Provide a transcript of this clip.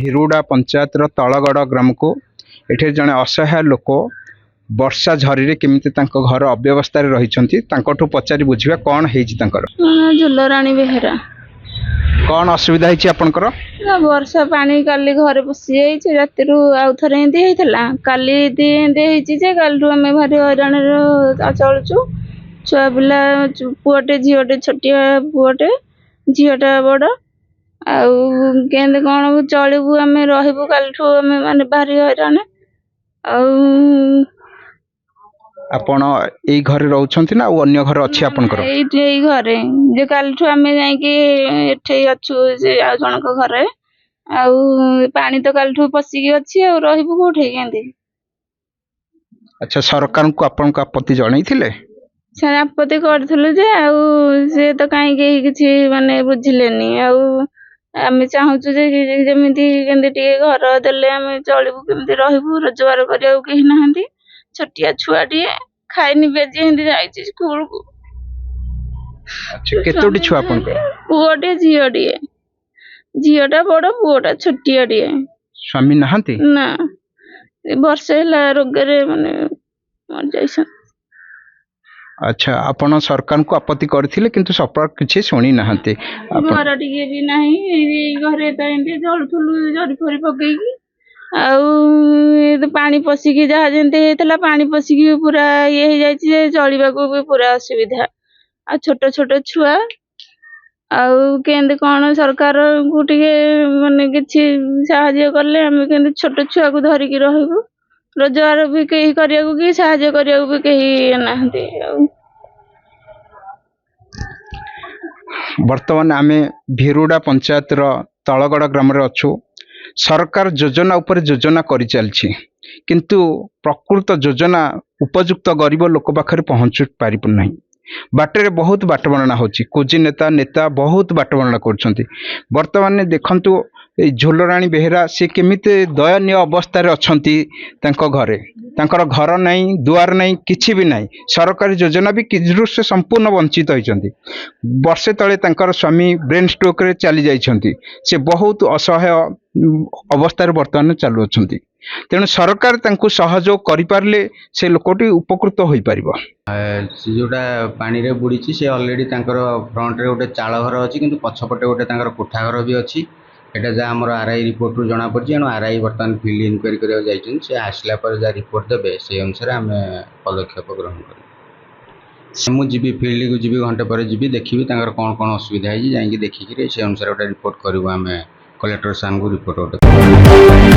भिरुडा पंचायत तलगड़ ग्राम को एठे जड़े असहाय लोक वर्षा झरी केमिति घर अव्यवस्था रही पचारि बुझा कौन है झुलराणी बेहेरा कौन असुविधा आपनकर वर्षा पानी काली घरे पशि जाइए राति आउ थे होता काली कालू आम भारी हईराण चलुचु छुआ पिला पुअटे झीटे छोटिया पुअटे झीटा बड़ आते कौन चलू आम रही कालू आम माने भारी हईराण आपण एई घरे रहउछंती ना अन्य घर अछि आपनकर एई घरे जे कालठु आमे जाईकी एठे अछु जे आ जनक घरे आउ पानी तो कालठु पसिकी अछि आ रहिबु कोठे केंदी। अच्छा सरकार को आपन का आपत्ति जणैथिले सर आपत्ति करथुलु जे आउ से तो काई के किछि माने बुझिलेनी आउ आमे चाहूछु जे जेमिति केंदी टिके घर देले आमे चलिबु केमिति रहिबु रोजगार करिया केहि नाहंती छोटिया छुआटी खाइनी बेजी हिंदी जाइछि स्कूल को। अच्छा केतोटी छुआ आपनकर पुओटे झियोटिए झियोटा बड़ पुओटा छोटियाटिए स्वामी नहंती ना वर्षे ला रोगरे माने मर जाइछन। अच्छा आपण सरकार को आपत्ति करथिले किंतु सरकार किछि सुनी नहंती घर टिके भी नाही घरे त एंती जळथुलु जरी फरी पकेकी आउ पानी पसिकी जहाँ जेंते हेतला पानी पसिकी पूरा ये हो जाइछि जे चलिबा को भी पूरा असुविधा आ छोट छोट छुआ आउ केंदे कोन सरकार को टिके माने किछि सहाय्य करले हम केंदे छोट छुआ को धरि की रहबो रोजगार भी केही करिया को की सहाय्य करिया को भी केही नाहंती। वर्तमान आमे भिरुडा पंचायत तलगड़ ग्राम रे अछु सरकार योजना उपर योजना करि चलछि किंतु प्रकृत योजना उपयुक्त गरीब लोक पाखरे पहुँच पारि नहीं बाटे बहुत बाट वर्णना होची कोजी नेता नेता बहुत बाट वर्णना करछंती वर्तमान देखंतु झुलराणी बेहेरा से केमिते दयनीय अवस्था रे अछंती तांको घरे तांकर घर नहीं दुआर नहीं किछि भी नहीं सरकारी योजना भी किजरु से संपूर्ण वंचित होइछंती वर्षे तले तांकर स्वामी ब्रेन स्ट्रोक रे चली जाइछंती से बहुत असहाय अवस्था रे वर्तमान चालू अछंती तेणु सरकार तांको सहयोग करि पारले से लोकटी उपकृत होई परिबो। जोटा पानी रे बुड़ीची से ऑलरेडी तांकर फ्रंट रे गोटे चाळ घर अछि किंतु पछपटे गोटे तांकर कोठा घर भी अछि एटा जा हमर आरआई रिपोर्ट रु जना पड़छि एनो आरआई वर्तमान फील्ड इंक्वायरी करिया जाइछन से आसला पर जा रिपोर्ट देबे से अनुसार हमें पदक्षेप ग्रहण करी मु जीबी फील्ड को जीबी घंटे पर जीबी देखिबी तांकर कोन कोन असुविधा है जाई देखि कि से अनुसार गोटे रिपोर्ट करबो हमें कलेक्टर सान को रिपोर्ट